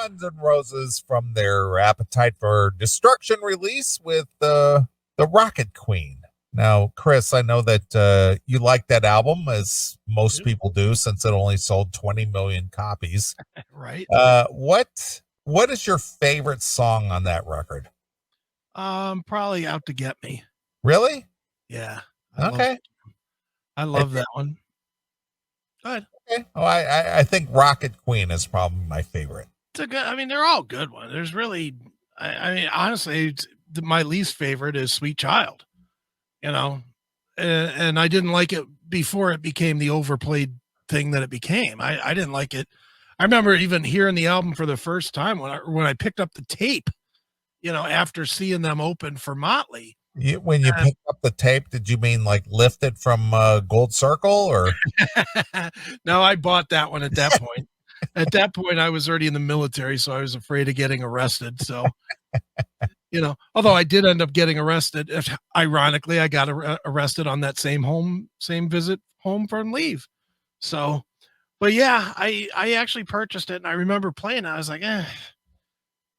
Guns N' Roses from their Appetite for Destruction release with the Rocket Queen. Now, Chris, I know that you like that album, as most people do, since it only sold 20 million copies. Right. What is your favorite song on that record? Probably Out to Get Me. Really? Yeah. Okay. I love that one. Go ahead. Okay. Oh, I think Rocket Queen is probably my favorite. It's a good. I mean, they're all good ones. There's really. I mean, honestly, my least favorite is Sweet Child. You know, and I didn't like it before it became the overplayed thing that it became. I didn't like it. I remember even hearing the album for the first time when I picked up the tape. You know, after seeing them open for Motley. When you picked up the tape, did you mean like lifted from Gold Circle or? No, I bought that one at that point. At that point, I was already in the military, so I was afraid of getting arrested. So, you know, although I did end up getting arrested. Ironically, I got arrested on that same visit home from leave. So, but yeah, I actually purchased it, and I remember playing it. I was like,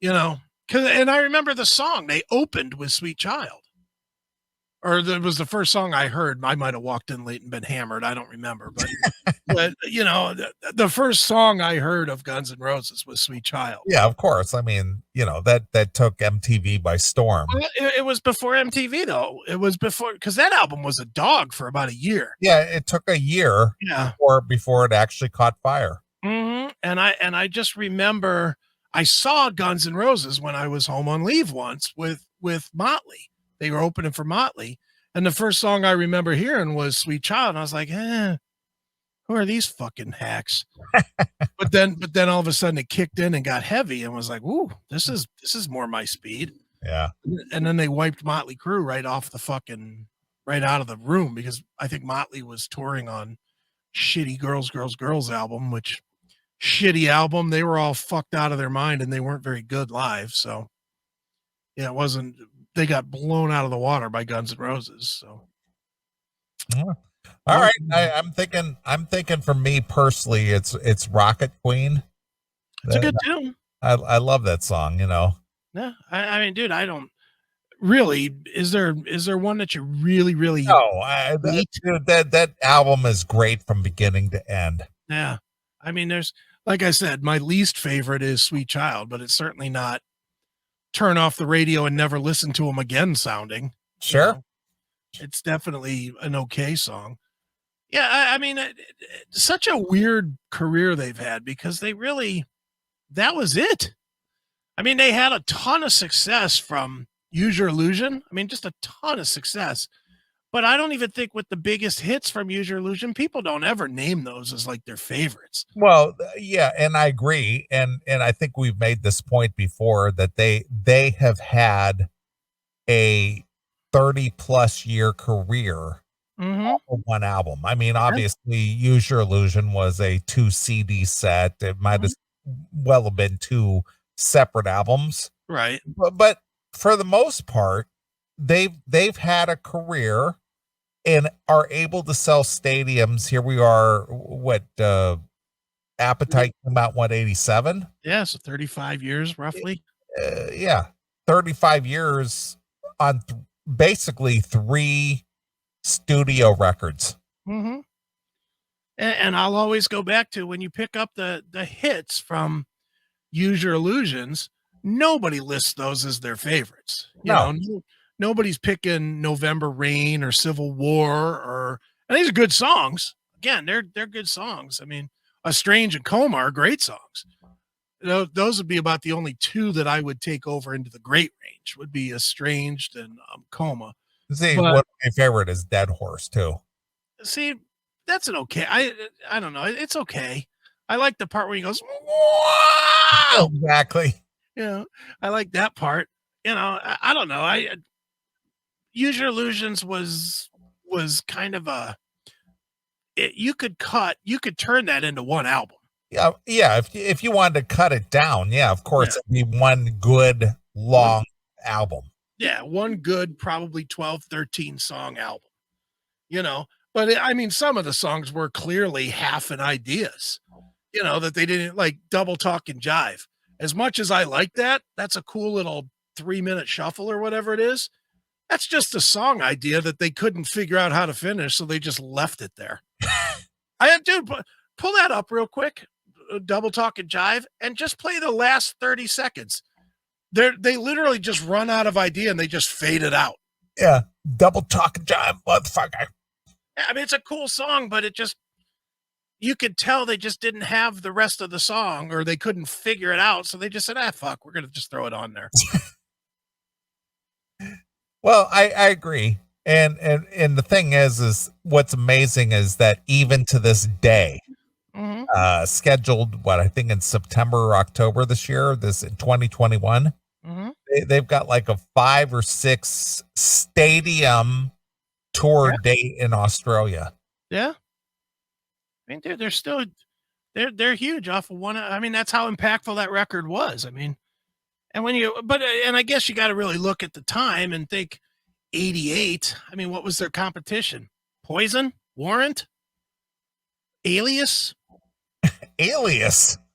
you know, and I remember the song they opened with "Sweet Child." Or that was the first song I heard. I might have walked in late and been hammered. I don't remember, but you know, the first song I heard of Guns N' Roses was "Sweet Child." Yeah, of course. I mean, you know, that took MTV by storm. Well, it was before MTV though. It was before, because that album was a dog for about a year. Yeah, it took a year. Yeah. Before it actually caught fire. Mm-hmm. And I just remember I saw Guns N' Roses when I was home on leave once with Motley. They were opening for Motley, and the first song I remember hearing was "Sweet Child," and I was like, who are these fucking hacks? but then all of a sudden it kicked in and got heavy and was like, ooh, this is more my speed. Yeah. And then they wiped Motley Crue right out of the room, because I think Motley was touring on shitty Girls album, which shitty album. They were all fucked out of their mind and they weren't very good live. So yeah, they got blown out of the water by Guns N' Roses. So, all right. I'm thinking for me personally, it's Rocket Queen. It's a good tune. I love that song, you know. Yeah. I mean, dude, I don't really, is there one that you really No, that album is great from beginning to end. Yeah. I mean, there's, like I said, my least favorite is Sweet Child, but it's certainly not turn off the radio and never listen to them again sounding. Sure. You know? It's definitely an okay song. Yeah, I mean, such a weird career they've had, because that was it. I mean, they had a ton of success from Use Your Illusion. I mean, just a ton of success. But I don't even think with the biggest hits from Use Your Illusion, people don't ever name those as like their favorites. Well, yeah, and I agree, and I think we've made this point before that they have had a 30+ year career off of one album. I mean, obviously, Use Your Illusion was a 2 CD set. It might as well have been 2 separate albums, right? But for the most part, they've had a career and are able to sell stadiums. Here we are, what Appetite came out 87? Yeah, so 35 years roughly. Yeah, 35 years on basically 3 studio records. Mm-hmm. And I'll always go back to, when you pick up the hits from Use Your Illusions, nobody lists those as their favorites. You know, nobody's picking November Rain or Civil War, and these are good songs. Again, they're good songs. I mean, Estranged and Coma are great songs. You know, those would be about the only 2 that I would take over into the great range, would be Estranged and Coma. See, what my favorite is Dead Horse too. See, that's an okay. I don't know. It's okay. I like the part where he goes, "Wow!" Exactly. You know, I like that part. You know, I don't know. Use Your Illusions was kind of you could turn that into one album. Yeah. If you wanted to cut it down, yeah, of course, it'd be one good long album. Yeah, one good, probably 12, 13 song album. You know, but I mean, some of the songs were clearly half an ideas. You know, that they didn't like. Double Talkin Jive. as much as I like that, that's a cool little 3-minute shuffle or whatever it is. That's just a song idea that they couldn't figure out how to finish, so they just left it there. Dude, pull that up real quick, double talk and jive, and just play the last 30 seconds. They literally just run out of idea and they just fade it out. Yeah, double talk and jive, motherfucker. I mean, it's a cool song, but you could tell they just didn't have the rest of the song, or they couldn't figure it out, so they just said, fuck, we're gonna just throw it on there. Well, I agree. And the thing is what's amazing is that even to this day, scheduled, what, I think in September or October this year, this in 2021, they've got like a 5 or 6 stadium tour date in Australia. Yeah. I mean, they're still, they're huge off of one. I mean, that's how impactful that record was. I mean, and I guess you got to really look at the time and think 88. I mean, what was their competition? Poison, Warrant, Alias,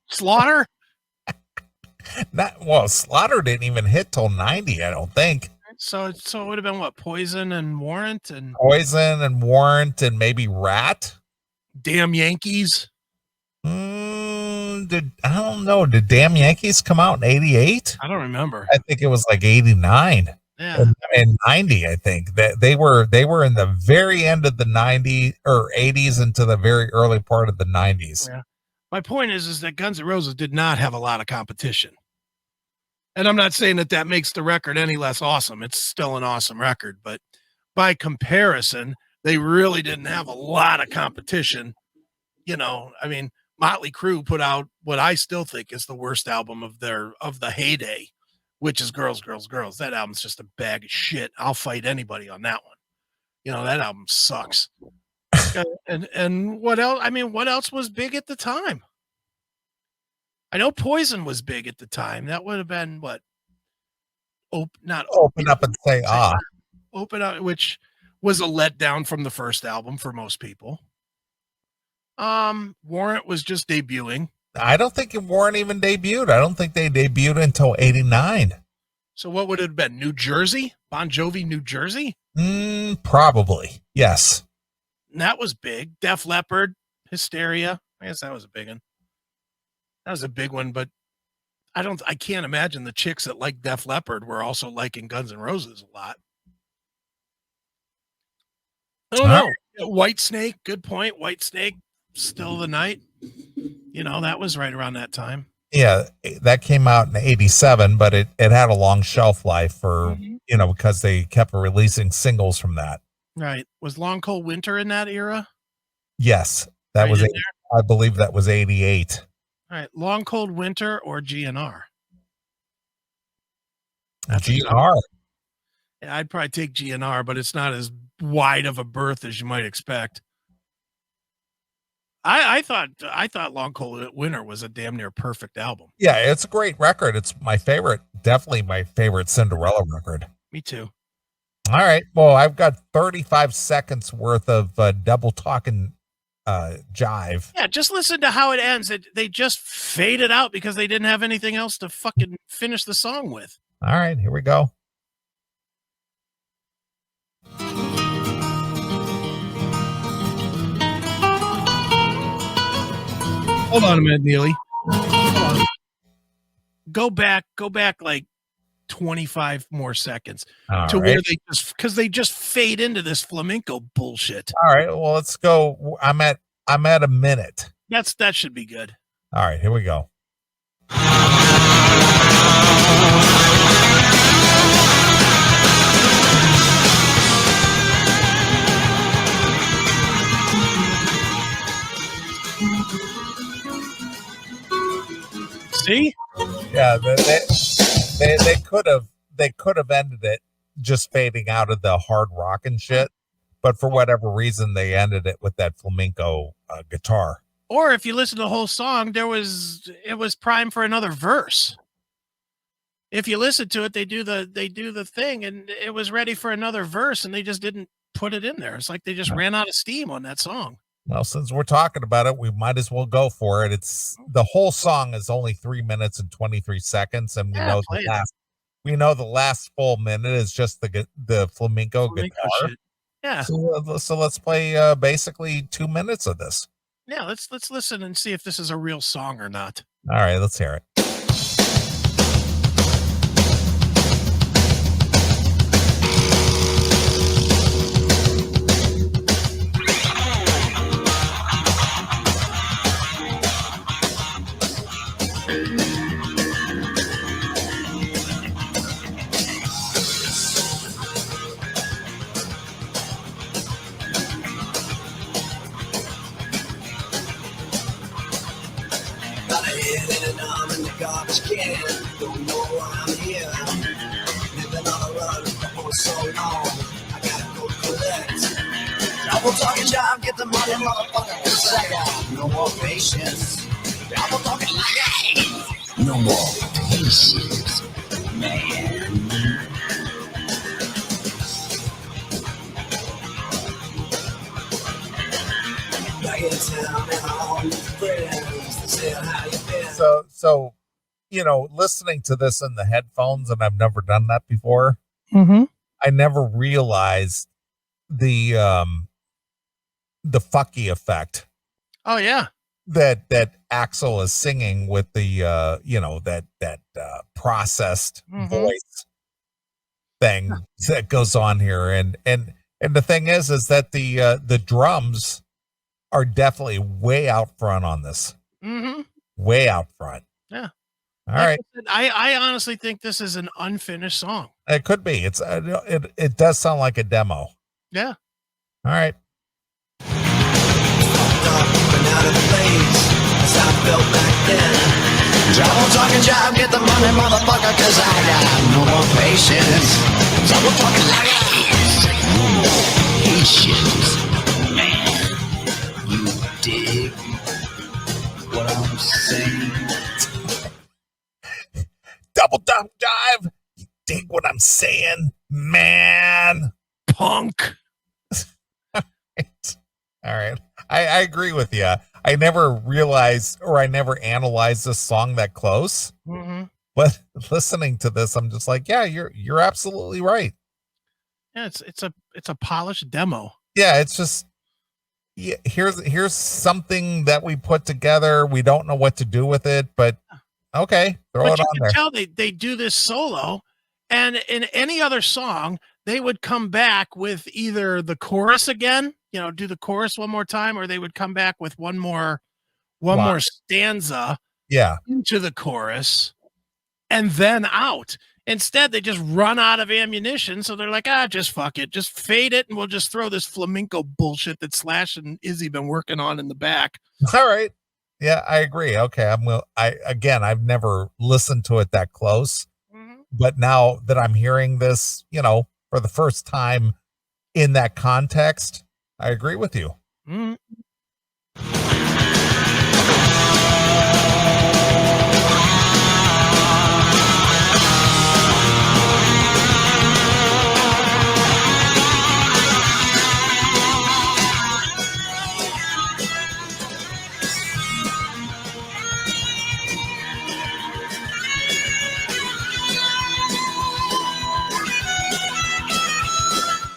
Slaughter. Slaughter didn't even hit till 90, I don't think. So it would have been what, Poison and Warrant and maybe Rat. Damn Yankees. I don't know. Did Damn Yankees come out in 88? I don't remember. I think it was like 89. Yeah. And 90, I think that they were in the very end of the 90s or 80s into the very early part of the 90s. Yeah. My point is that Guns N' Roses did not have a lot of competition. And I'm not saying that makes the record any less awesome. It's still an awesome record, but by comparison, they really didn't have a lot of competition. You know, I mean, Motley Crue put out what I still think is the worst album of the heyday, which is Girls, Girls, Girls. That album's just a bag of shit. I'll fight anybody on that one. You know, that album sucks. and what else? I mean, what else was big at the time? I know Poison was big at the time. That would have been what? Open Up and Say Ah. Open Up, which was a letdown from the first album for most people. Warrant was just debuting. I don't think Warrant even debuted. I don't think they debuted until 89. So what would it have been? New Jersey? Bon Jovi, New Jersey? Probably. Yes. And that was big. Def Leppard, Hysteria. I guess that was a big one. That was a big one, but I can't imagine the chicks that like Def Leppard were also liking Guns N' Roses a lot. I don't know. White Snake, good point. White Snake, Still the Night. You know, that was right around that time. Yeah, that came out in 87, but it had a long shelf life for, because they kept releasing singles from that. Right. Was Long Cold Winter in that era? Yes. That was, I believe that was 88. All right. Long Cold Winter or GNR? GNR. Yeah, I'd probably take GNR, but it's not as wide of a berth as you might expect. I thought Long Cold Winter was a damn near perfect album. Yeah, it's a great record. It's my favorite, definitely my favorite Cinderella record. Me too. All right. Well, I've got 35 seconds worth of double talking jive. Yeah, just listen to how it ends. They just faded out because they didn't have anything else to fucking finish the song with. All right, here we go. Hold on a minute, Neeley. Go back like 25 more seconds where they just fade into this flamenco bullshit. All right, well, let's go. I'm at a minute. That should be good. All right, here we go. See? Yeah, they could have ended it just fading out of the hard rock and shit, but for whatever reason they ended it with that flamenco guitar. Or if you listen to the whole song, it was prime for another verse. If you listen to it, they do the thing, and it was ready for another verse, and they just didn't put it in there. It's like they just ran out of steam on that song. Well, since we're talking about it, we might as well go for it. It's the whole song is only 3 minutes and 23 seconds, and Yeah, play it. we know the last full minute is just the flamenco Flamenco guitar. shit. Yeah. So let's play basically 2 minutes of this. Yeah, let's listen and see if this is a real song or not. All right, let's hear it. Got a head and an arm in the garbage can. Don't know why I'm here. Living on a run for so long. I gotta go collect. Double talking job, get the money, motherfucker. 'Cause I got no more patience. Double talking like that. No more patience, man. Back in town and all my friends. They say how you been. So listening to this in the headphones, and I've never done that before. Mm-hmm. I never realized the fucky effect Oh yeah. that Axel is singing with the that processed Mhm. voice thing that goes on here, and the thing is that the drums are definitely way out front on this, Mm-hmm. way out front. Yeah. All Like right, I said, I honestly think this is an unfinished song. it could be. It does sound like a demo. Yeah. All right. Been out of place as I felt back then. Double talking job, get the money, motherfucker, 'cause I got no more patience. Double talking like that. No more patience, man. You dig what I'm saying? Double dump dive. You dig what I'm saying, man? Punk. All right. I agree with you. I never realized or I never analyzed this song that close, Mm-hmm. but listening to this, I'm just like, yeah, you're absolutely right. Yeah, it's a polished demo. Yeah, it's just here's something that we put together. We don't know what to do with it, but okay, throw But it you on can there. tell they do this solo, and in any other song, they would come back with either the chorus again, do the chorus one more time, or they would come back with one more Line. stanza Yeah. into the chorus and then out. Instead, they just run out of ammunition, so they're like, just fuck it, just fade it, and we'll just throw this flamenco bullshit that Slash and Izzy been working on in the back. All right. Yeah, I agree. Okay, I've never listened to it that close, but now that I'm hearing this, for the first time in that context, I agree with you. Mm-hmm.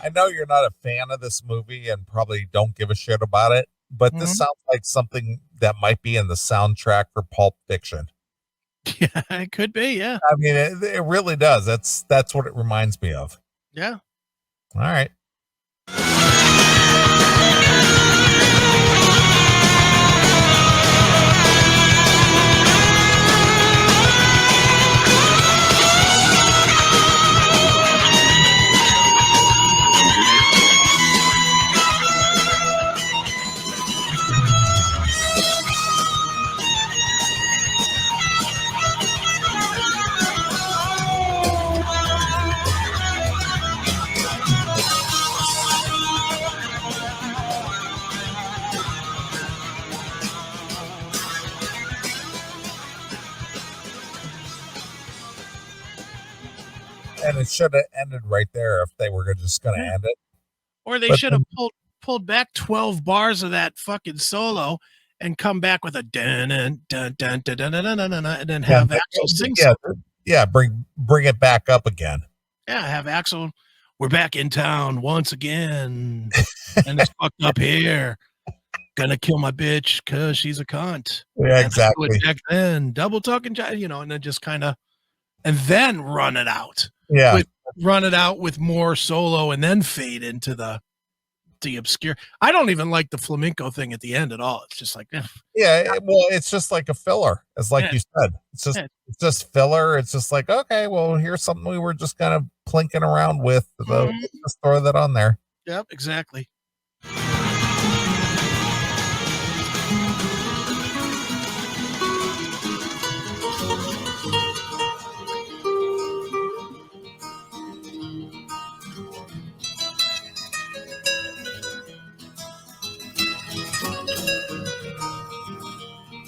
I know you're not a fan of this movie and probably don't give a shit about it, but this sounds like something that might be in the soundtrack for Pulp Fiction. Yeah, it could be. Yeah. I mean, it really does. That's what it reminds me of. Yeah. All right. And it should have ended right there if they were just going to end it. Or they But should have pulled back 12 bars of that fucking solo and come back with a dun dun dun dun dun dun dun dun, and then have Axl sing. Bring it back up again. Yeah, have Axl. We're back in town once again, and it's fucked up here. Gonna kill my bitch because she's a cunt. Yeah, exactly. Back then, double talking, and then just kind of, and then run it out. Yeah, run it out with more solo, and then fade into the obscure. I don't even like the flamenco thing at the end at all. It's just like, it's just like a filler. It's like you said. It's just filler. It's just like, okay, well, here's something we were just kind of plinking around with. Just throw that on there. Yep, exactly.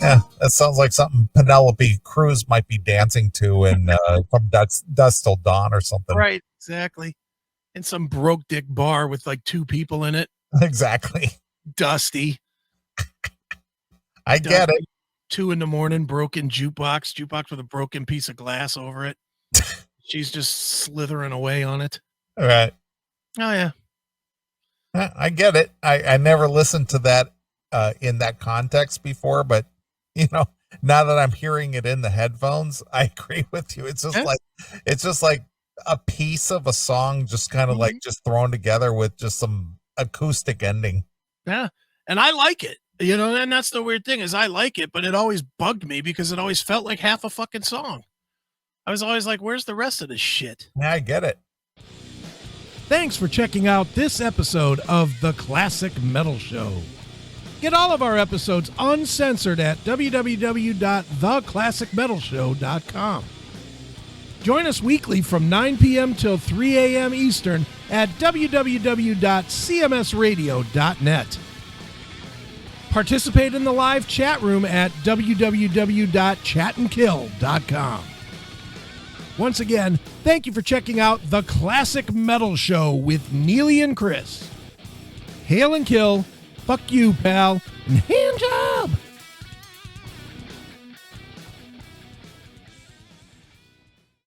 Yeah, that sounds like something Penelope Cruz might be dancing to in From Dusk Till Dawn or something. Right, exactly. In some broke dick bar with like 2 people in it. Exactly. Dusty. I get it. 2 a.m, broken jukebox with a broken piece of glass over it. She's just slithering away on it. All right. Oh, yeah. I get it. I never listened to that in that context before, but now that I'm hearing it in the headphones, I agree with you. It's just like a piece of a song, just kind of like just thrown together with just some acoustic ending. Yeah. And I like it, and that's the weird thing is I like it, but it always bugged me because it always felt like half a fucking song. I was always like, where's the rest of this shit? Yeah, I get it. Thanks for checking out this episode of The Classic Metal Show. Get all of our episodes uncensored at www.theclassicmetalshow.com. Join us weekly from 9 p.m. till 3 a.m. Eastern at www.cmsradio.net. Participate in the live chat room at www.chatandkill.com. Once again, thank you for checking out The Classic Metal Show with Neeley and Chris. Hail and kill. Fuck you, pal. And hail